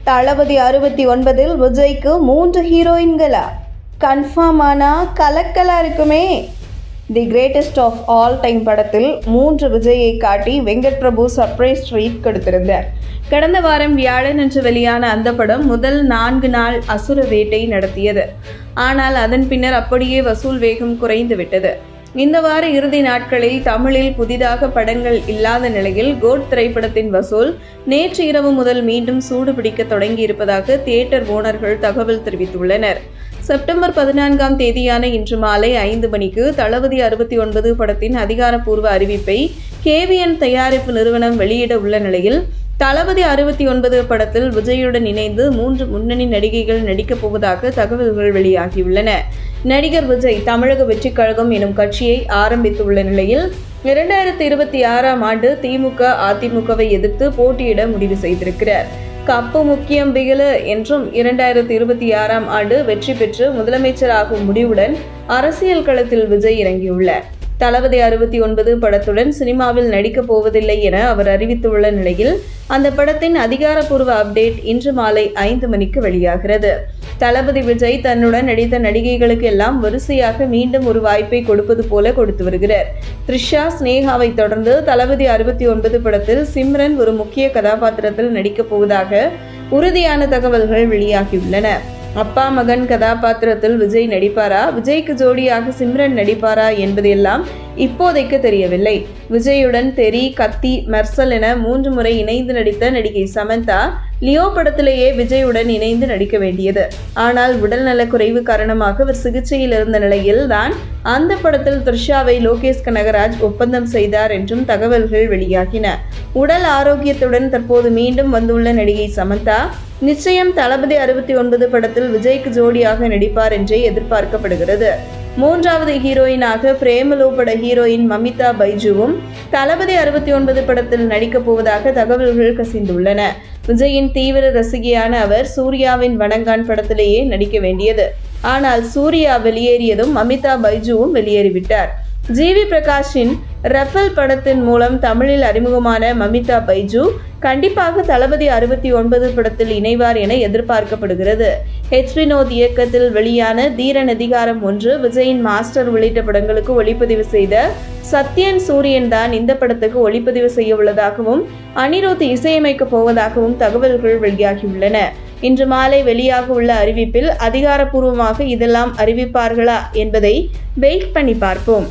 தளபதி 69 விஜய்க்கு 3 ஹீரோயின்களா? கன்ஃபார்ம் ஆனா கலக்கலா இருக்குமே. The greatest of all time படத்தில் 3 விஜயை காட்டி வெங்கட் பிரபு சர்ப்ரைஸ் ட்ரீட் கொடுத்திருந்தார். கடந்த வாரம் வியாழனன்று வெளியான அந்த படம் முதல் 4 நாள் அசுர வேட்டை நடத்தியது. ஆனால் அதன் பின்னர் அப்படியே வசூல் வேகம் குறைந்து விட்டது. இந்த வார இறுதி நாட்களில் தமிழில் புதிதாக படங்கள் இல்லாத நிலையில் கோட் திரைப்படத்தின் வசூல் நேற்று இரவு முதல் மீண்டும் சூடு பிடிக்க தொடங்கி இருப்பதாக தியேட்டர் ஓனர்கள் தகவல் தெரிவித்துள்ளனர். செப்டம்பர் 14ஆம் தேதியான இன்று மாலை 5 மணிக்கு தளபதி 69 படத்தின் அதிகாரப்பூர்வ அறிவிப்பை KVN தயாரிப்பு நிறுவனம் வெளியிட உள்ள நிலையில் தளபதி 69 படத்தில் விஜயுடன் இணைந்து 3 முன்னணி நடிகைகள் நடிக்கப் போவதாக தகவல்கள் வெளியாகியுள்ளன. நடிகர் விஜய் தமிழக வெற்றிக் கழகம் எனும் கட்சியை ஆரம்பித்துள்ள நிலையில் 2026ஆம் ஆண்டு திமுக அதிமுகவை எதிர்த்து போட்டியிட முடிவு செய்திருக்கிறார். கப்பு முக்கியம் பிகிலு என்றும் 2026ஆம் ஆண்டு வெற்றி பெற்று முதலமைச்சராகும் முடிவுடன் அரசியல் களத்தில் விஜய் இறங்கியுள்ளார். தளபதி 69 படத்துடன் சினிமாவில் நடிக்கப் போவதில்லை என அவர் அறிவித்துள்ள நிலையில் அந்த படத்தின் அதிகாரப்பூர்வ அப்டேட் இன்று மாலை 5 மணிக்கு வெளியாகிறது. தளபதி விஜய் தன்னுடன் நடித்த நடிகைகளுக்கு எல்லாம் வரிசையாக மீண்டும் ஒரு வாய்ப்பை கொடுப்பது போல கொடுத்து வருகிறார். த்ரிஷா, ஸ்னேகாவை தொடர்ந்து தளபதி 69 படத்தில் சிம்ரன் ஒரு முக்கிய கதாபாத்திரத்தில் நடிக்கப் போவதாக உறுதியான தகவல்கள் வெளியாகியுள்ளன. அப்பா மகன் கதாபாத்திரத்தில் விஜய் நடிப்பாரா, விஜய்க்கு ஜோடியாக சிம்ரன் நடிப்பாரா என்பது எல்லாம் இப்போதைக்கு தெரியவில்லை. விஜயுடன் தெரி, கத்தி, மெர்சல் என 3 முறை இணைந்து நடித்த நடிகை சமந்தா லியோ படத்திலேயே விஜயுடன் இணைந்து நடிக்க வேண்டியது. ஆனால் உடல் நலக்குறைவு காரணமாக அவர் சிகிச்சையில் இருந்த நிலையில் தான் அந்த படத்தில் த்ரிஷாவை லோகேஷ் கனகராஜ் ஒப்பந்தம் செய்தார் என்றும் தகவல்கள் வெளியாகின. உடல் ஆரோக்கியத்துடன் தற்போது மீண்டும் வந்துள்ள நடிகை சமந்தா நிச்சயம் தளபதி 69 படத்தில் விஜய்க்கு ஜோடியாக நடிப்பார் என்றே எதிர்பார்க்கப்படுகிறது. 3வது ஹீரோயினாக பிரேமலு பட ஹீரோயின் மமிதா பைஜுவும் தளபதி 69 படத்தில் நடிக்கப் போவதாக தகவல்கள் கசிந்துள்ளன. விஜயின் தீவிர ரசிகையான அவர் சூர்யாவின் வணங்கான் படத்திலேயே நடிக்க வேண்டியது. ஆனால் சூர்யா வெளியேறியதும் மமிதா பைஜுவும் வெளியேறிவிட்டார். ஜிவி பிரகாஷின் ரஃபல் படத்தின் மூலம் தமிழில் அறிமுகமான மமிதா பைஜு கண்டிப்பாக தளபதி 69 படத்தில் இணைவார் என எதிர்பார்க்கப்படுகிறது. வினோத் இயக்கத்தில் வெளியான தீரன் அதிகாரம் 1, விஜயின் மாஸ்டர் உள்ளிட்ட படங்களுக்கு ஒளிப்பதிவு செய்த சத்யன் சூரியன் தான் இந்த படத்துக்கு ஒளிப்பதிவு செய்ய உள்ளதாகவும் அனிருத் இசையமைக்கப் போவதாகவும் தகவல்கள் வெளியாகியுள்ளன. இன்று மாலை வெளியாக உள்ள அறிவிப்பில் அதிகாரப்பூர்வமாக இதெல்லாம் அறிவிப்பார்களா என்பதை வெயிட் பண்ணி பார்ப்போம்.